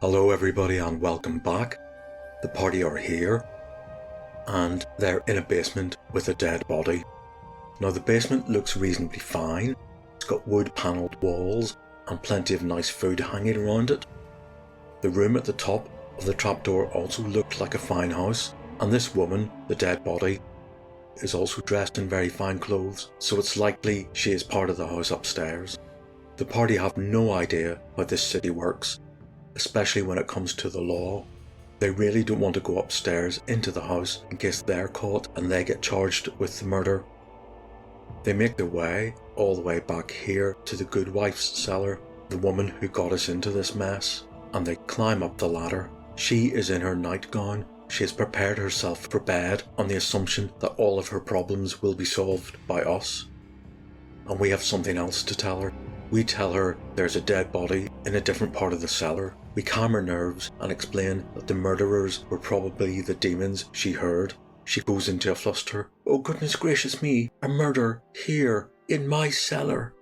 Hello everybody and welcome back. The party are here and they're in a basement with a dead body. Now the basement looks reasonably fine. It's got wood panelled walls and plenty of nice food hanging around it. The room at the top of the trapdoor also looked like a fine house, and this woman, the dead body, is also dressed in very fine clothes, so it's likely she is part of the house upstairs. The party have no idea how this city works, especially when it comes to the law. They really don't want to go upstairs into the house in case they're caught and they get charged with the murder. They make their way all the way back here to the good wife's cellar, the woman who got us into this mess, and they climb up the ladder. She is in her nightgown. She has prepared herself for bed on the assumption that all of her problems will be solved by us. And we have something else to tell her. We tell her there's a dead body in a different part of the cellar. We calm her nerves and explain that the murderers were probably the demons she heard. She goes into a fluster. Oh goodness gracious me, a murder here in my cellar.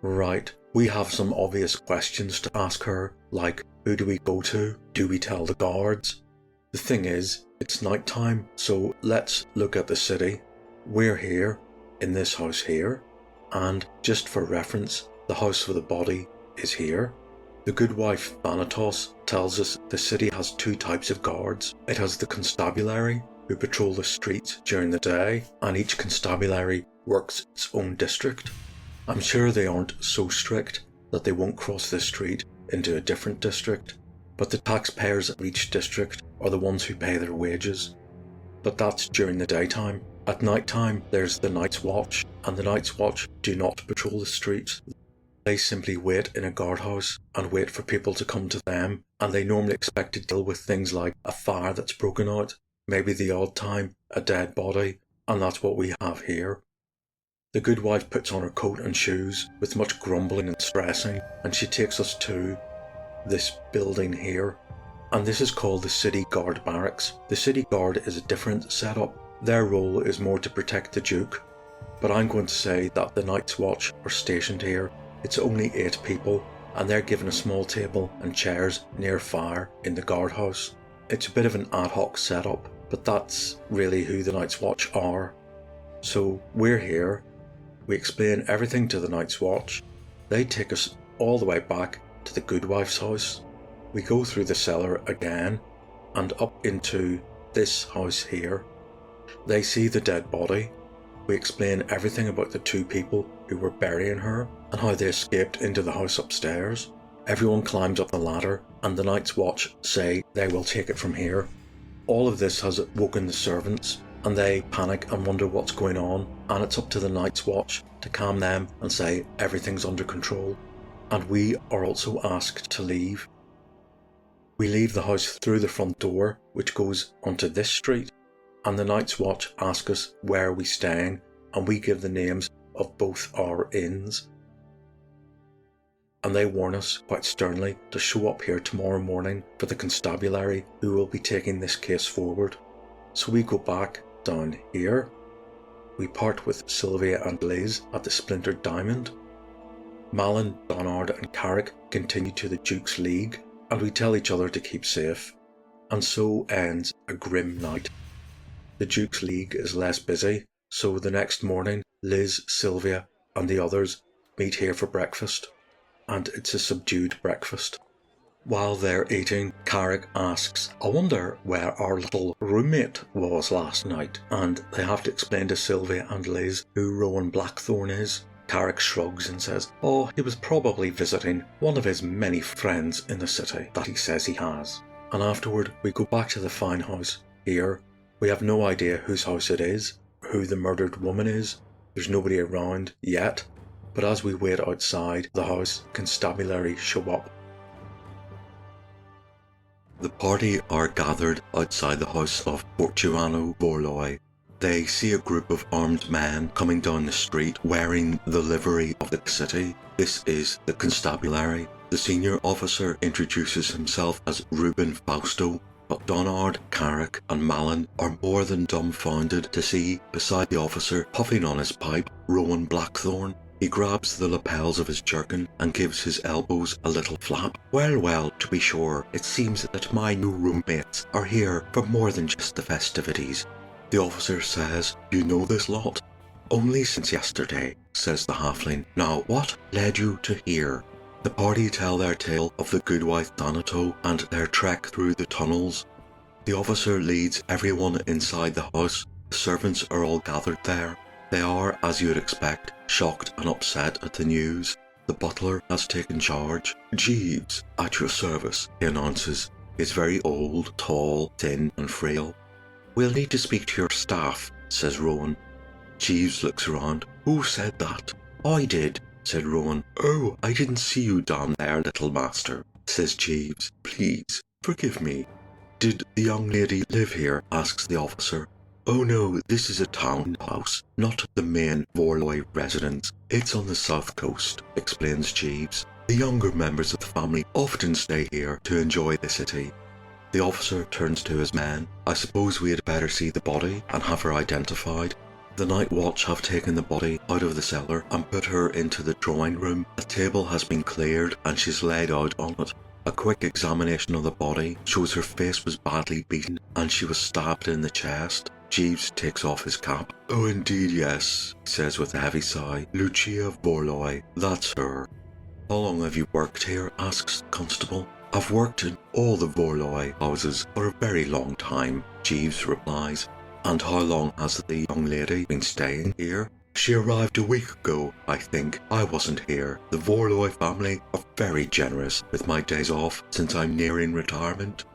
Right, we have some obvious questions to ask her, like who do we go to? Do we tell the guards? The thing is, it's night time, so let's look at the city. We're here, in this house here, and just for reference, the house of the body is here. The good wife Thanatos tells us the city has two types of guards. It has the constabulary, who patrol the streets during the day, and each constabulary works its own district. I'm sure they aren't so strict that they won't cross this street into a different district, but the taxpayers of each district are the ones who pay their wages. But that's during the daytime. At night time, there's the Night's Watch, and the Night's Watch do not patrol the streets. They simply wait in a guardhouse and wait for people to come to them, and they normally expect to deal with things like a fire that's broken out, maybe the odd time a dead body, and that's what we have here. The good wife puts on her coat and shoes with much grumbling and stressing, and she takes us to this building here, and this is called the City Guard Barracks. The City Guard is a different setup. Their role is more to protect the Duke, but I'm going to say that the Night's Watch are stationed here. It's only 8 people, and they're given a small table and chairs near fire in the guardhouse. It's a bit of an ad hoc setup, but that's really who the Night's Watch are. So we're here, we explain everything to the Night's Watch, they take us all the way back to the good wife's house. We go through the cellar again, and up into this house here. They see the dead body. We explain everything about the 2 people who were burying her and how they escaped into the house upstairs. Everyone climbs up the ladder and the Night's Watch say they will take it from here. All of this has woken the servants and they panic and wonder what's going on, and it's up to the Night's Watch to calm them and say everything's under control. And we are also asked to leave. We leave the house through the front door, which goes onto this street, and the Night's Watch ask us where are we staying, and we give the names of both our inns. And they warn us quite sternly to show up here tomorrow morning for the constabulary who will be taking this case forward. So we go back down here. We part with Sylvia and Liz at the Splintered Diamond. Malin, Donard and Carrick continue to the Duke's League, and we tell each other to keep safe. And so ends a grim night. The Duke's League is less busy, so the next morning Liz, Sylvia and the others meet here for breakfast, and it's a subdued breakfast. While they're eating, Carrick asks, I wonder where our little roommate was last night, and they have to explain to Sylvia and Liz who Rowan Blackthorn is. Carrick shrugs and says, oh, he was probably visiting one of his many friends in the city that he says he has. And afterward we go back to the fine house here. We have no idea whose house it is, or who the murdered woman is. There's nobody around yet, but as we wait outside the house, constabulary show up. The party are gathered outside the house of Fortuano Vorloy. They see a group of armed men coming down the street wearing the livery of the city. This is the constabulary. The senior officer introduces himself as Reuben Fausto, but Donard, Carrick and Malin are more than dumbfounded to see, beside the officer puffing on his pipe, Rowan Blackthorn. He grabs the lapels of his jerkin and gives his elbows a little flap. Well, to be sure, it seems that my new roommates are here for more than just the festivities. The officer says, "You know this lot?" "Only since yesterday," says the halfling. "Now, what led you to here?" The party tell their tale of the Goodwife Thanato and their trek through the tunnels. The officer leads everyone inside the house. The servants are all gathered there. They are, as you'd expect, shocked and upset at the news. The butler has taken charge. "Jeeves, at your service," he announces. He's very old, tall, thin and frail. "We'll need to speak to your staff," says Rowan. Jeeves looks around. "Who said that?" "I did," said Rowan. "Oh, I didn't see you down there, little master," says Jeeves. "Please, forgive me." "Did the young lady live here?" asks the officer. "Oh no, this is a townhouse, not the main Vorloy residence. It's on the south coast," explains Jeeves. "The younger members of the family often stay here to enjoy the city." The officer turns to his men. "I suppose we had better see the body and have her identified." The night watch have taken the body out of the cellar and put her into the drawing room. A table has been cleared and she's laid out on it. A quick examination of the body shows her face was badly beaten and she was stabbed in the chest. Jeeves takes off his cap. "Oh indeed, yes," he says with a heavy sigh. "Lucia Vorloy, that's her." "How long have you worked here?" asks the constable. "I've worked in all the Vorloy houses for a very long time," Jeeves replies. "And how long has the young lady been staying here?" "She arrived a week ago, I think. I wasn't here. The Vorloy family are very generous with my days off since I'm nearing retirement."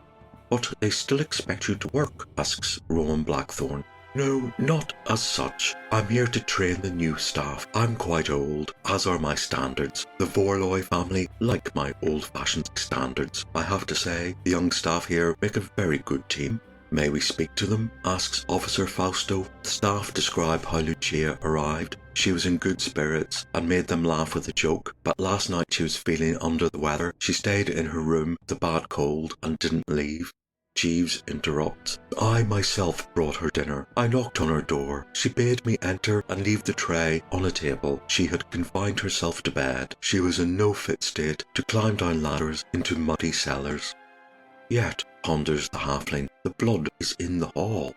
"But they still expect you to work?" asks Rowan Blackthorne. "No, not as such. I'm here to train the new staff. I'm quite old, as are my standards. The Vorloy family like my old-fashioned standards. I have to say, the young staff here make a very good team." "May we speak to them?" asks Officer Fausto. The staff describe how Lucia arrived. She was in good spirits and made them laugh with a joke, but last night she was feeling under the weather. She stayed in her room with a bad cold and didn't leave. Jeeves interrupts. "I myself brought her dinner. I knocked on her door. She bade me enter and leave the tray on a table. She had confined herself to bed. She was in no fit state to climb down ladders into muddy cellars." "Yet," ponders the halfling, "the blood is in the hall."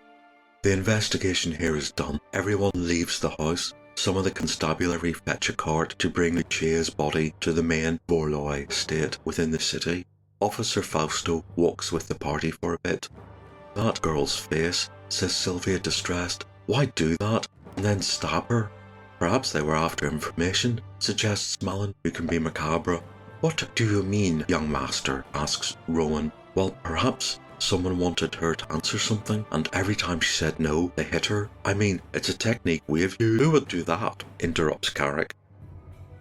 The investigation here is done. Everyone leaves the house. Some of the constabulary fetch a cart to bring Lucia's body to the main Vorloy estate within the city. Officer Fausto walks with the party for a bit. "That girl's face," says Sylvia, distressed. "Why do that and then stab her?" "Perhaps they were after information," suggests Malin, who can be macabre. "What do you mean, young master?" asks Rowan. "Well, perhaps someone wanted her to answer something, and every time she said no, they hit her. I mean, it's a technique we've used." "Who would do that?" interrupts Carrick.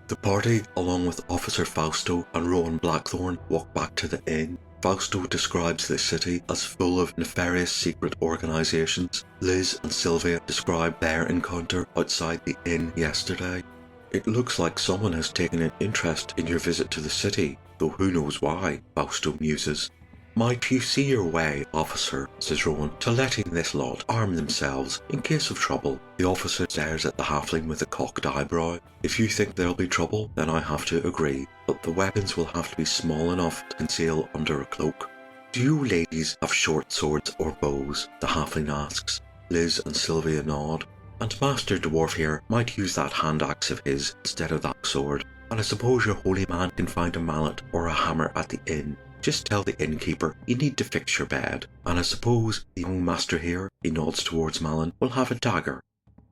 The party, along with Officer Fausto and Rowan Blackthorne, walk back to the inn. Fausto describes the city as full of nefarious secret organisations. Liz and Sylvia describe their encounter outside the inn yesterday. "It looks like someone has taken an interest in your visit to the city, though who knows why," Fausto muses. "Might you see your way, officer," says Rowan, "to letting this lot arm themselves in case of trouble?" The officer stares at the halfling with a cocked eyebrow. "If you think there'll be trouble, then I have to agree, but the weapons will have to be small enough to conceal under a cloak." "Do you ladies have short swords or bows?" the halfling asks. Liz and Sylvia nod. "And Master Dwarf here might use that hand axe of his instead of that sword. And I suppose your holy man can find a mallet or a hammer at the inn. Just tell the innkeeper you need to fix your bed. And I suppose the young master here," he nods towards Malin, "will have a dagger."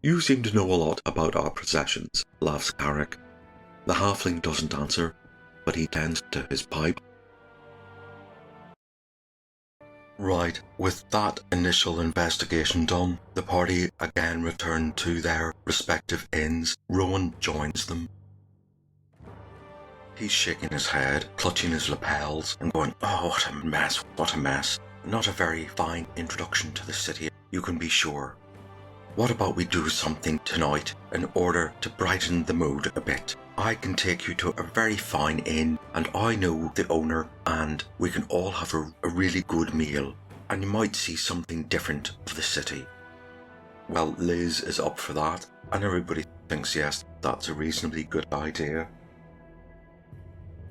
"You seem to know a lot about our possessions," laughs Carrick. The halfling doesn't answer, but he tends to his pipe. Right, with that initial investigation done, the party again return to their respective inns. Rowan joins them. He's shaking his head, clutching his lapels, and going, "Oh, what a mess, what a mess. Not a very fine introduction to the city, you can be sure. What about we do something tonight in order to brighten the mood a bit? I can take you to a very fine inn, and I know the owner, and we can all have a really good meal, and you might see something different of the city." Well, Liz is up for that. and everybody thinks yes, that's a reasonably good idea.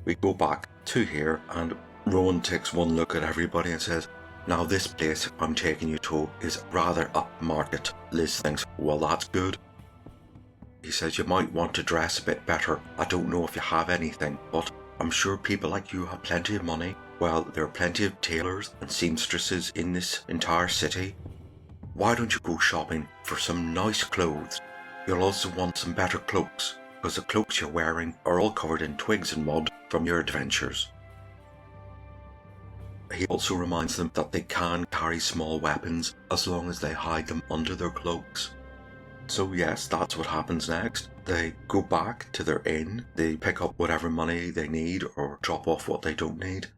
We go back to here, and Rowan takes one look at everybody and says, "Now this place I'm taking you to is rather upmarket." Liz thinks, well, that's good. He says, "You might want to dress a bit better. I don't know if you have anything, but I'm sure people like you have plenty of money. Well, there are plenty of tailors and seamstresses in this entire city. Why don't you go shopping for some nice clothes? You'll also want some better cloaks, because the cloaks you're wearing are all covered in twigs and mud from your adventures." He also reminds them that they can carry small weapons as long as they hide them under their cloaks. So yes, that's what happens next. They go back to their inn, they pick up whatever money they need or drop off what they don't need,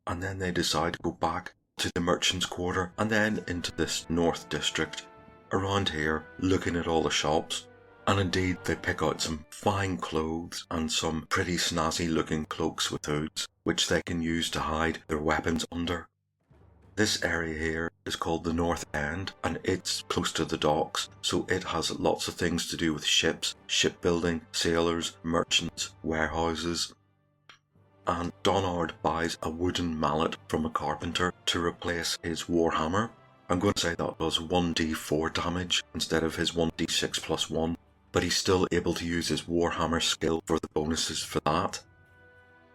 and then they decide to go back to the merchant's quarter and then into this north district around here, looking at all the shops. And indeed they pick out some fine clothes and some pretty snazzy looking cloaks with hoods, which they can use to hide their weapons under. This area here is called the North End, and it's close to the docks, so it has lots of things to do with ships, shipbuilding, sailors, merchants, warehouses. And Donard buys a wooden mallet from a carpenter to replace his warhammer. I'm going to say that does 1d4 damage instead of his 1d6 plus 1, but he's still able to use his warhammer skill for the bonuses for that.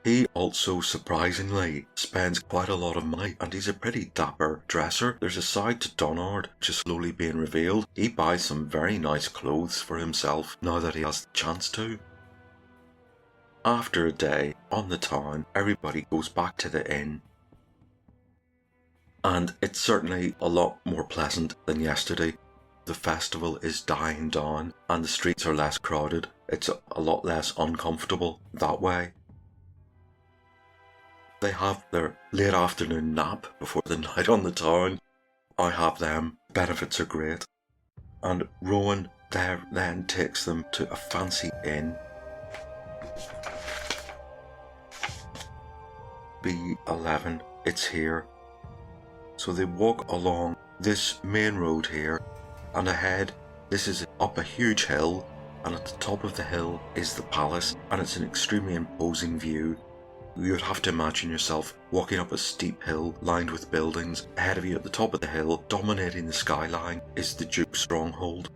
He also, surprisingly, spends quite a lot of money, and he's a pretty dapper dresser. There's a side to Donard which is slowly being revealed. He buys some very nice clothes for himself now that he has the chance to. After a day on the town, everybody goes back to the inn. And it's certainly a lot more pleasant than yesterday. The festival is dying down, and the streets are less crowded. It's a lot less uncomfortable that way. They have their late afternoon nap before the night on the town. I have them. Benefits are great. And Rowan there then takes them to a fancy inn. B11, it's here. So they walk along this main road here, and ahead, this is up a huge hill, and at the top of the hill is the palace, and it's an extremely imposing view. You would have to imagine yourself walking up a steep hill lined with buildings. Ahead of you at the top of the hill, dominating the skyline, is the Duke's stronghold.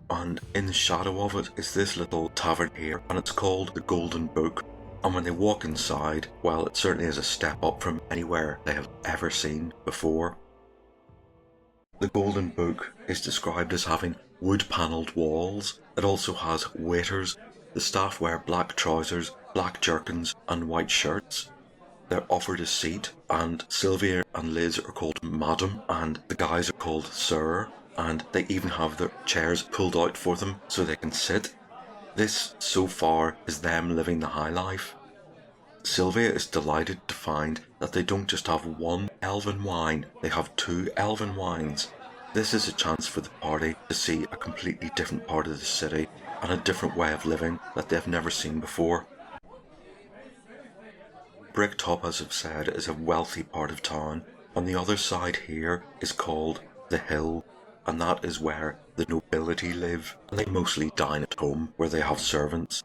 And in the shadow of it is this little tavern here, and it's called the Golden Book. And when they walk inside, well, it certainly is a step up from anywhere they have ever seen before. The Golden Book is described as having wood-panelled walls. It also has waiters. The staff wear black trousers, black jerkins and white shirts. They're offered a seat, and Sylvia and Liz are called Madam, and the guys are called Sir, and they even have their chairs pulled out for them so they can sit. This, so far, is them living the high life. Sylvia is delighted to find that they don't just have one elven wine, they have two elven wines. This is a chance for the party to see a completely different part of the city and a different way of living that they've never seen before. Bricktop, as I've said, is a wealthy part of town. On the other side here is called the Hill, and that is where the nobility live, and they mostly dine at home where they have servants.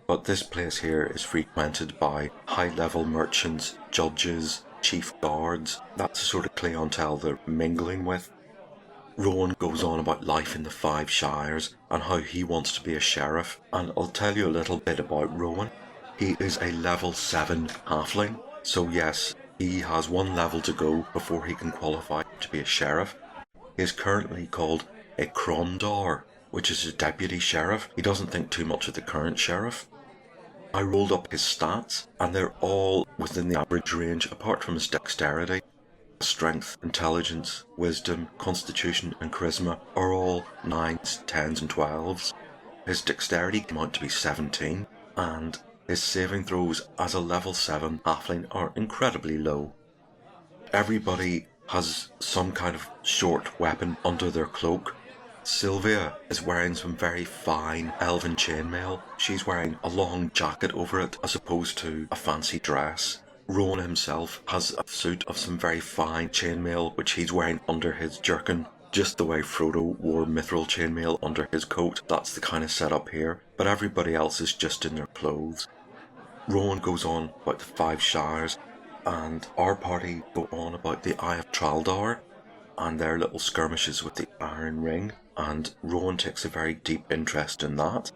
But this place here is frequented by high-level merchants, judges, chief guards. That's the sort of clientele they're mingling with. Rowan goes on about life in the 5 Shires and how he wants to be a sheriff, and I'll tell you a little bit about Rowan. He is a level 7 halfling, so yes, he has 1 level to go before he can qualify to be a sheriff. He is currently called a Crondor, which is a deputy sheriff. He doesn't think too much of the current sheriff. I rolled up his stats, and they're all within the average range apart from his dexterity. Strength, intelligence, wisdom, constitution and charisma are all 9s, 10s and 12s. His dexterity came out to be 17, and his saving throws as a level 7 halfling are incredibly low. Everybody has some kind of short weapon under their cloak. Sylvia is wearing some very fine elven chainmail. She's wearing a long jacket over it as opposed to a fancy dress. Rowan himself has a suit of some very fine chainmail which he's wearing under his jerkin just the way Frodo wore mithril chainmail under his coat. That's the kind of setup here, but everybody else is just in their clothes. Rowan goes on about the 5 Shires, and our party go on about the Eye of Traldar and their little skirmishes with the Iron Ring, and Rowan takes a very deep interest in that.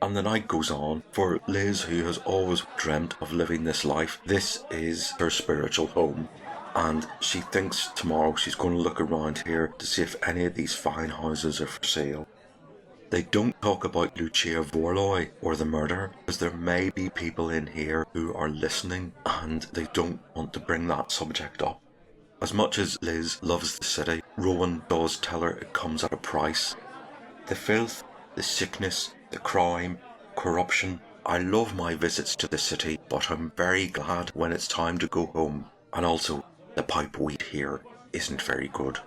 And the night goes on for Liz, who has always dreamt of living this life. This is her spiritual home, and she thinks tomorrow she's going to look around here to see if any of these fine houses are for sale. They don't talk about Lucia Vorloy or the murder, because there may be people in here who are listening and they don't want to bring that subject up. As much as Liz loves the city, Rowan does tell her it comes at a price. The filth, the sickness, the crime, corruption. I love my visits to the city, but I'm very glad when it's time to go home. And also, the pipe weed here isn't very good.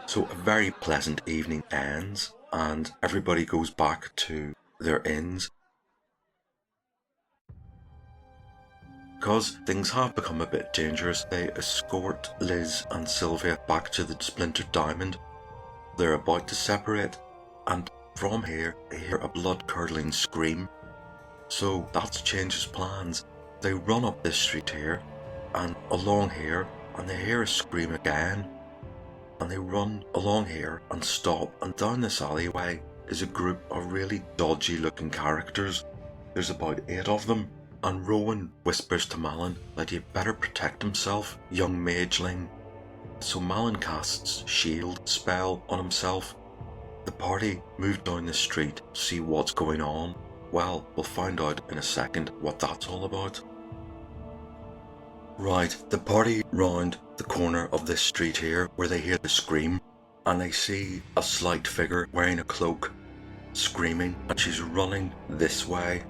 So a very pleasant evening ends, and everybody goes back to their inns. Because things have become a bit dangerous, they escort Liz and Sylvia back to the Splintered Diamond. They're about to separate, and from here they hear a blood-curdling scream. So that changes plans. They run up this street here, and along here, and they hear a scream again. And they run along here and stop, and down this alleyway is a group of really dodgy looking characters. There's about 8 of them, and Rowan whispers to Malin that he'd better protect himself, young mageling. So Malin casts shield spell on himself. The party move down the street to see what's going on. Well, we'll find out in a second what that's all about. Right, the party round the corner of this street here where they hear the scream, and they see a slight figure wearing a cloak, screaming, and she's running this way.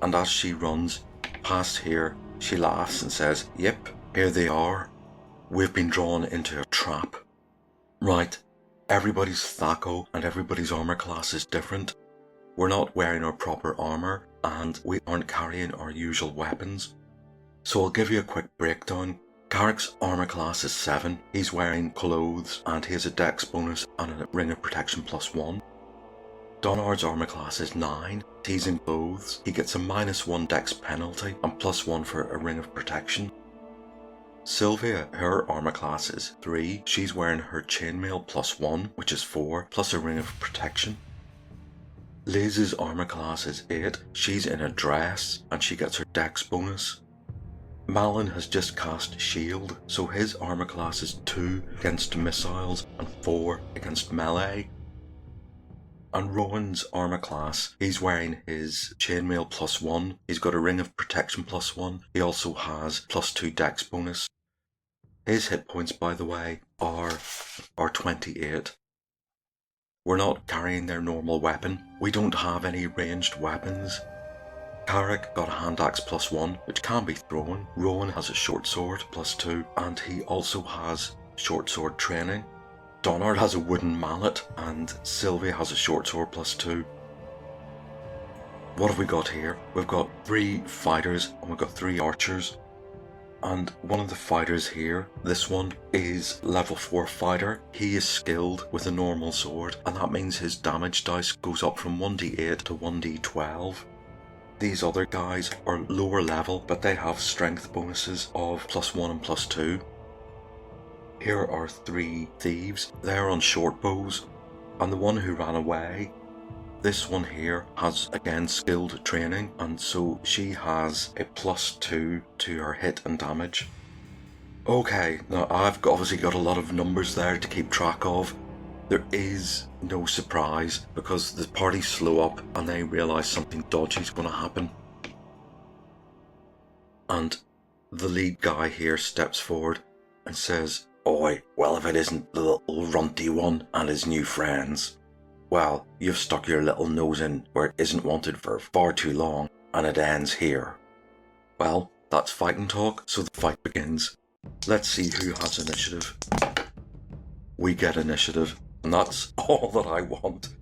And as she runs past here, she laughs and says, "Yep, here they are. We've been drawn into a trap." Right, everybody's THACO and everybody's armor class is different. We're not wearing our proper armor, and we aren't carrying our usual weapons. So I'll give you a quick breakdown. Carrick's armor class is 7. He's wearing clothes and he has a dex bonus and a ring of protection +1. Donard's armor class is 9. He's in clothes. He gets a -1 dex penalty and +1 for a ring of protection. Sylvia, her armor class is 3. She's wearing her chainmail +1, which is 4, plus a ring of protection. Liz's armor class is 8. She's in a dress and she gets her dex bonus. Malin has just cast shield, so his armor class is 2 against missiles and 4 against melee. And Rowan's armor class, he's wearing his chainmail +1, he's got a ring of protection +1, he also has +2 dex bonus. His hit points, by the way, are 28. We're not carrying their normal weapon, we don't have any ranged weapons. Carrick got a hand axe +1, which can be thrown. Rowan has a short sword +2, and he also has short sword training. Donard has a wooden mallet, and Sylvia has a short sword +2. What have we got here? We've got 3 fighters and we've got 3 archers. And one of the fighters here, this one, is level 4 fighter. He is skilled with a normal sword, and that means his damage dice goes up from 1d8 to 1d12. These other guys are lower level, but they have strength bonuses of +1 and +2. Here are 3 thieves. They're on short bows, and the one who ran away, this one here, has again skilled training, and so she has a +2 to her hit and damage. Okay, now I've obviously got a lot of numbers there to keep track of. There is no surprise because the party slow up and they realise something dodgy is going to happen. And the lead guy here steps forward and says, "Oi, well, if it isn't the little runty one and his new friends. Well, you've stuck your little nose in where it isn't wanted for far too long, and it ends here." Well, that's fighting talk, so the fight begins. Let's see who has initiative. We get initiative. And that's all that I want.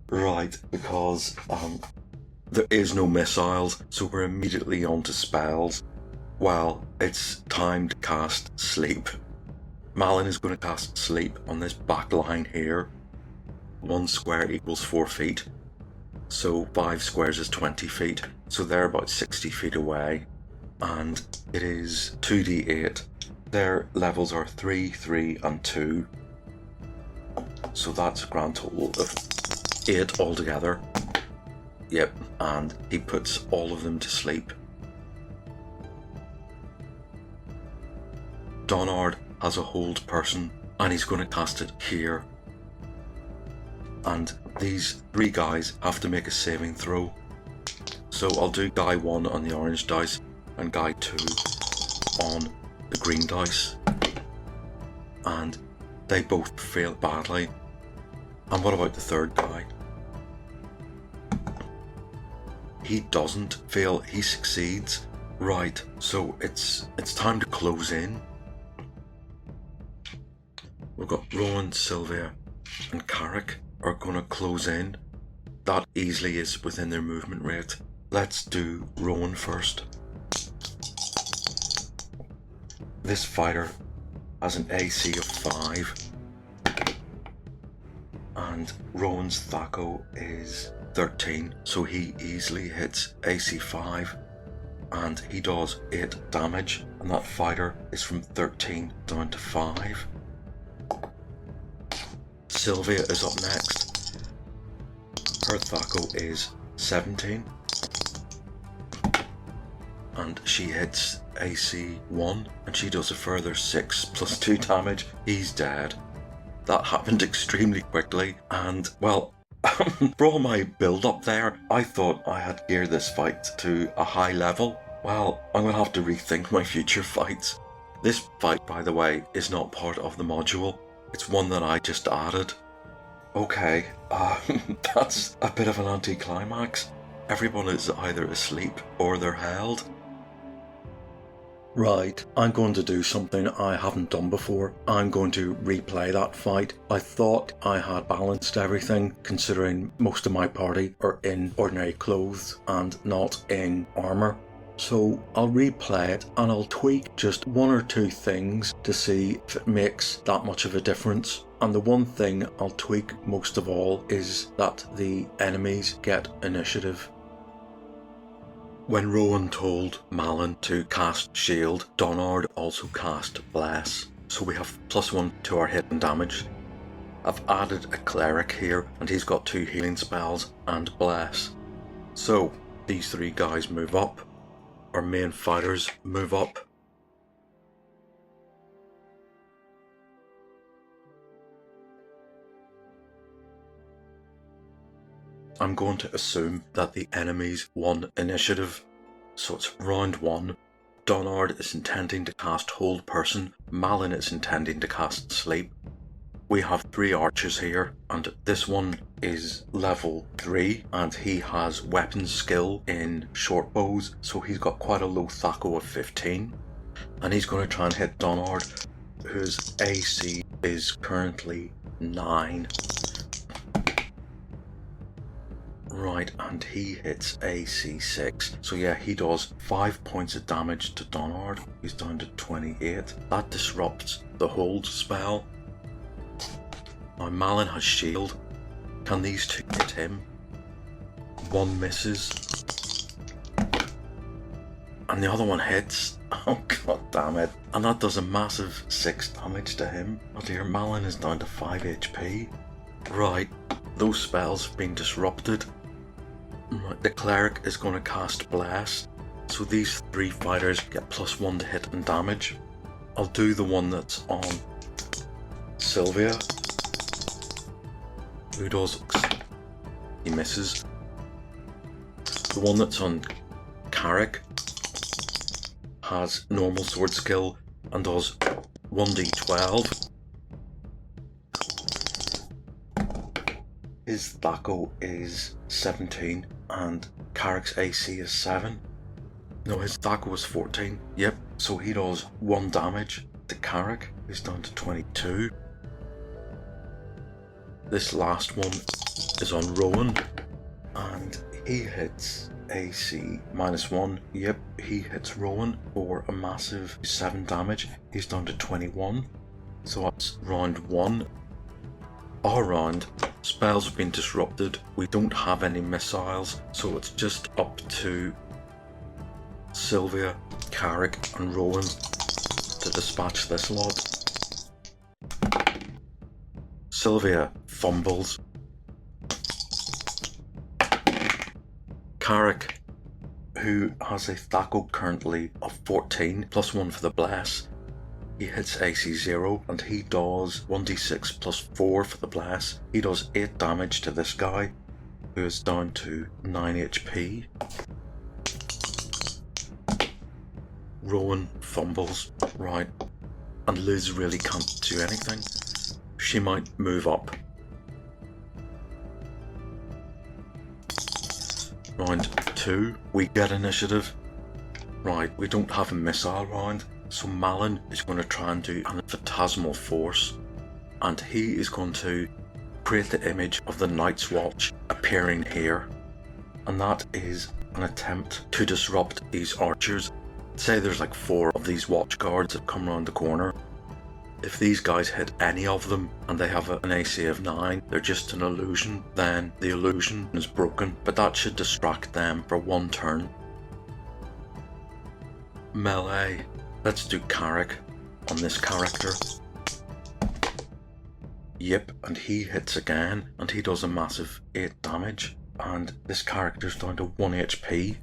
Right, because there is no missiles, so we're immediately on to spells. Well, it's time to cast Sleep. Malin is going to cast Sleep on this back line here. 1 square equals 4 feet. So 5 squares is 20 feet. So they're about 60 feet away. And it is 2d8. Their levels are 3, 3, and 2. So that's a grand total of 8 altogether. Yep, and he puts all of them to sleep. Donard has a hold person, and he's going to cast it here. And these 3 guys have to make a saving throw. So I'll do guy 1 on the orange dice and guy 2 on the green dice. And they both fail badly. And what about the third guy? He doesn't fail, he succeeds. Right, so it's time to close in. We've got Rowan, Sylvia and Carrick are going to close in. That easily is within their movement rate. Let's do Rowan first. This fighter has an AC of 5. And Rowan's Thaco is 13, so he easily hits AC 5. And he does 8 damage, and that fighter is from 13 down to 5. Sylvia is up next. Her Thaco is 17. And she hits AC 1, and she does a further 6 plus 2 damage. He's dead. That happened extremely quickly, and well, for all my build up there, I thought I had geared this fight to a high level. Well, I'm going to have to rethink my future fights. This fight, by the way, is not part of the module. It's one that I just added. Okay, that's a bit of an anticlimax. Everyone is either asleep or they're held. Right, I'm going to do something I haven't done before. I'm going to replay that fight. I thought I had balanced everything, considering most of my party are in ordinary clothes and not in armour. So I'll replay it and I'll tweak just 1 or 2 things to see if it makes that much of a difference. And the one thing I'll tweak most of all is that the enemies get initiative. When Rowan told Malin to cast Shield, Donard also cast Bless. So we have +1 to our hit and damage. I've added a cleric here and he's got 2 healing spells and Bless. So these 3 guys move up. Our main fighters move up. I'm going to assume that the enemies won initiative. So it's round 1. Donard is intending to cast Hold Person. Malin is intending to cast Sleep. We have 3 archers here, and this one is level 3, and he has weapons skill in short bows, so he's got quite a low Thaco of 15. And he's going to try and hit Donard, whose AC is currently 9. Right, and he hits AC 6. So yeah, he does 5 points of damage to Donard. He's down to 28. That disrupts the hold spell. Now Malin has shield. Can these 2 hit him? 1 misses. And the other one hits. Oh god damn it. And that does a massive 6 damage to him. Oh dear, Malin is down to 5 HP. Right, those spells have been disrupted. Right, the cleric is going to cast Bless. So these 3 fighters get +1 to hit and damage. I'll do the one that's on Sylvia, who does, he misses. The one that's on Carrick has normal sword skill and does 1d12. His Thaco is 17 and Carrick's AC is 7. No, his Thaco was 14. Yep, so he does 1 damage to Carrick. He's down to 22. This last one is on Rowan, and he hits AC -1. Yep, he hits Rowan for a massive 7 damage. He's down to 21. So that's round 1. Our round, spells have been disrupted. We don't have any missiles, so it's just up to Sylvia, Carrick and Rowan to dispatch this lot. Sylvia fumbles. Carrick, who has a THAC0 currently of 14 plus 1 for the bless, he hits AC 0 and he does 1d6 plus 4 for the bless. He does 8 damage to this guy, who is down to 9 HP. Rowan fumbles, right, and Liz really can't do anything. She might move up. Round 2, we get initiative. Right, we don't have a missile round, so Malin is going to try and do a phantasmal force, and he is going to create the image of the Night's Watch appearing here, and that is an attempt to disrupt these archers. Say there's like 4 of these watch guards that come around the corner. If these guys hit any of them and they have an AC of 9, they're just an illusion, then the illusion is broken, but that should distract them for 1 turn. Melee. Let's do Carrick on this character. Yep, and he hits again, and he does a massive 8 damage, and this character's down to 1 HP.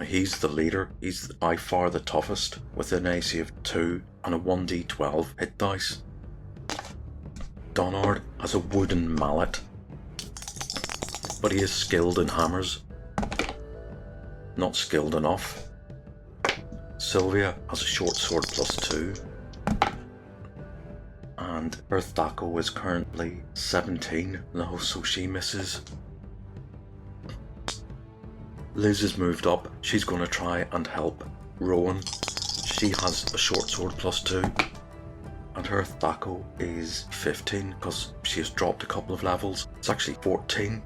He's the leader, he's by far the toughest, with an AC of 2 and a 1d12 hit dice. Donard has a wooden mallet, but he is skilled in hammers. Not skilled enough. Sylvia has a short sword plus 2, and her THAC0 is currently 17 now, so she misses. Liz has moved up. She's going to try and help Rowan. She has a short sword plus 2, and her THAC0 is 15 because she has dropped a couple of levels. It's actually 14.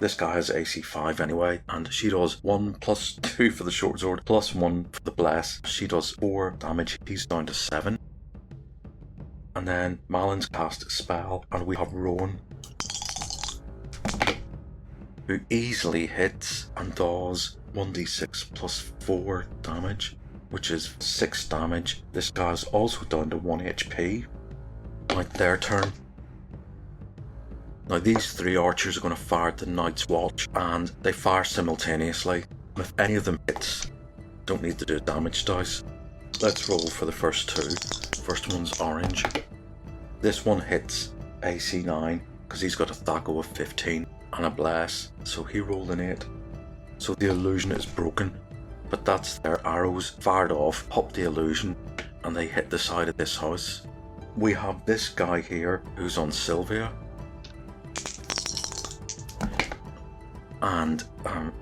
This guy has AC 5 anyway, and she does 1 plus 2 for the short sword, plus 1 for the bless. She does 4 damage, he's down to 7. And then Malin's cast a spell, and we have Rowan, who easily hits and does 1d6 plus 4 damage, which is 6 damage. This guy's also down to 1 HP. Right, their turn. Now these 3 archers are going to fire at the Night's Watch, and they fire simultaneously. If any of them hits, don't need to do a damage dice. Let's roll for the first 2. First one's orange. This one hits AC 9 because he's got a THAC0 of 15 and a bless, so he rolled an 8. So the illusion is broken, but that's their arrows fired off, pop the illusion, and they hit the side of this house. We have this guy here who's on Sylvia, and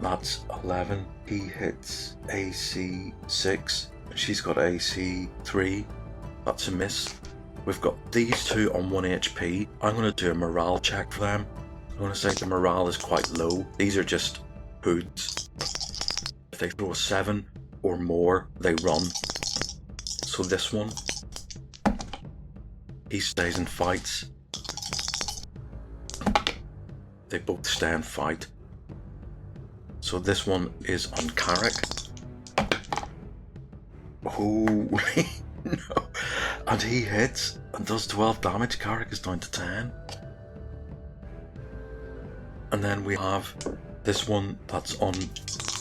that's 11. He hits AC 6, and she's got AC 3. That's a miss. We've got these 2 on 1 HP. I'm going to do a morale check for them. I'm going to say the morale is quite low. These are just hoods. If they throw a 7 or more, they run. So this one, he stays and fights. They both stay and fight. So this one is on Carrick. Oh, no. And he hits and does 12 damage. Carrick is down to 10. And then we have this one that's on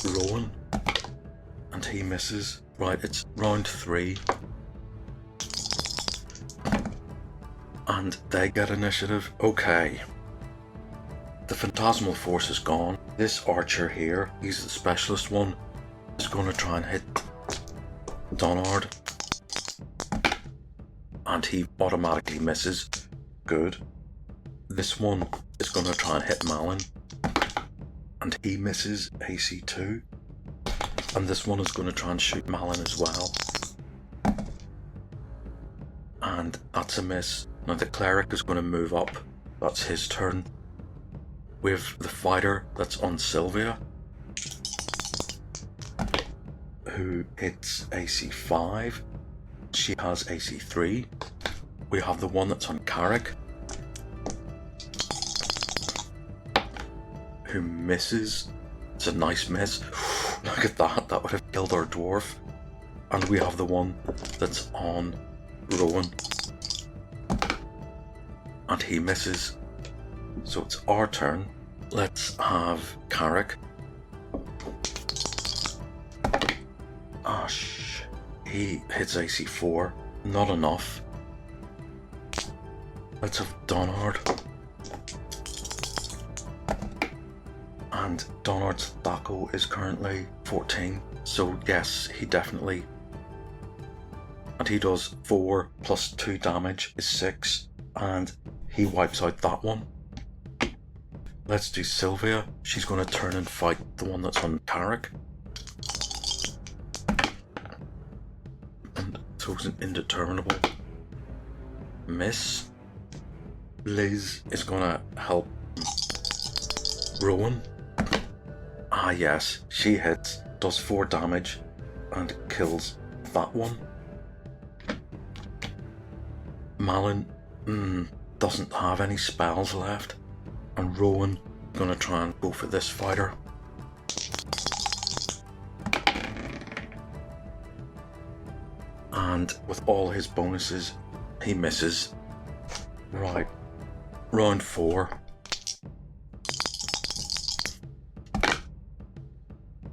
Rowan, and he misses. Right, it's round 3. And they get initiative. Okay. The Phantasmal Force is gone. This archer here, he's the specialist one, is going to try and hit Donard. And he automatically misses. Good. This one is going to try and hit Malin, and he misses AC 2. And this one is going to try and shoot Malin as well, and that's a miss. Now the cleric is going to move up. That's his turn. We have the fighter that's on Sylvia, who hits AC 5. She has AC 3. we have the one that's on Carrick, who misses. It's a nice miss. Look at that, that would have killed our dwarf. And we have the one that's on Rowan, and he misses. So it's our turn. Let's have Carrick. He hits AC4, not enough. Let's have Donard. And Donard's Thaco is currently 14, so yes, he definitely. And he does 4 plus 2 damage is 6, and he wipes out that one. Let's do Sylvia. She's going to turn and fight the one that's on Carrick. And so it's an indeterminable miss. Liz is going to help Rowan. Ah yes, she hits, does 4 damage, and kills that one. Malin doesn't have any spells left, and Rowan gonna try and go for this fighter. And with all his bonuses, he misses. Right, round 4.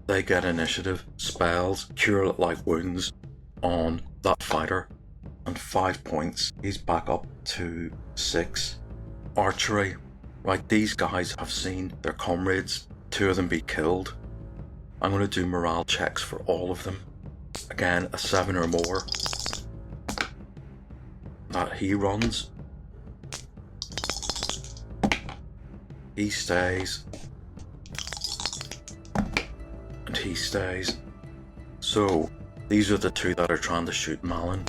They get initiative, spells, cure light wounds on that fighter, and 5 points. He's back up to 6. Archery. Right, these guys have seen their comrades, 2 of them be killed. I'm going to do morale checks for all of them. Again, a 7 or more. That he runs. He stays. And he stays. So, these are the 2 that are trying to shoot Malin.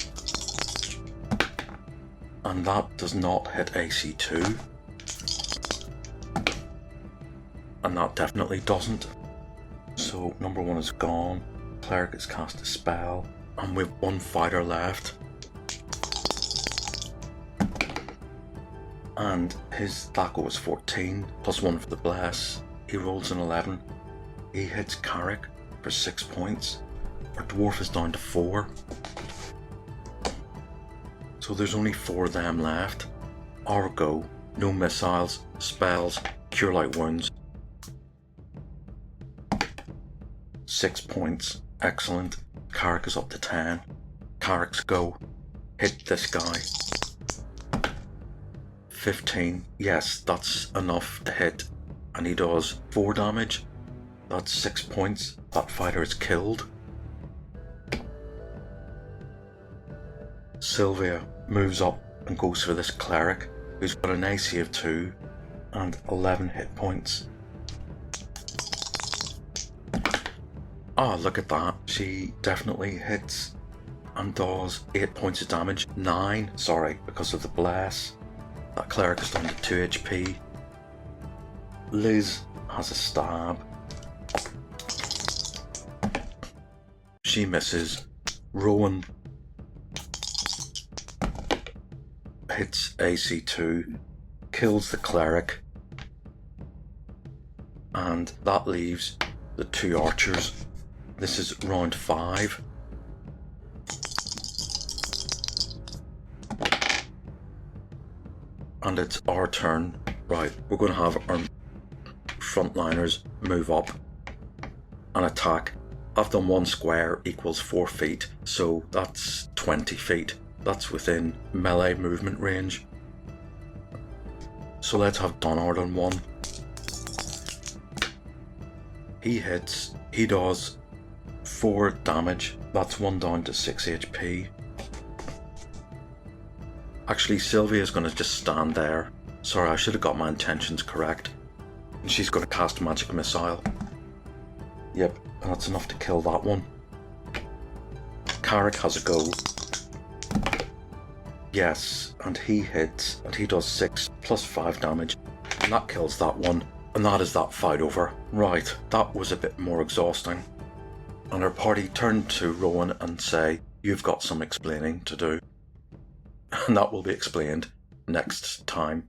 And that does not hit AC2. And that definitely doesn't. So number 1 is gone. Cleric has cast a spell. And we've 1 fighter left. And his Thaco is 14, plus 1 for the bless. He rolls an 11. He hits Carrick for 6 points. Our dwarf is down to 4. So there's only 4 of them left. Our go. No missiles, spells, cure light wounds. 6 points. Excellent. Carrick is up to 10. Carrick's go. Hit this guy. 15. Yes, that's enough to hit. And he does 4 damage. That's 6 points. That fighter is killed. Sylvia moves up and goes for this cleric, who's got an AC of 2 and 11 hit points. Ah, look at that. She definitely hits and does 8 points of damage. 9, sorry, because of the bless. That cleric is down to 2 HP. Liz has a stab. She misses. Rowan hits AC2, kills the cleric, and that leaves the 2 archers. This is round 5. And it's our turn. Right, we're going to have our frontliners move up and attack. I've done 1 square equals 4 feet, so that's 20 feet. That's within melee movement range. So let's have Donard on 1. He hits, he does 4 damage. That's 1 down to 6 HP. Actually, Sylvia is going to just stand there. Sorry, I should have got my intentions correct. And she's going to cast a magic missile. Yep, and that's enough to kill that one. Carrick has a go. Yes, and he hits, and he does 6 plus 5 damage. And that kills that one. And that is that fight over. Right, that was a bit more exhausting. And our party turned to Rowan and say, "You've got some explaining to do." and that will be explained next time.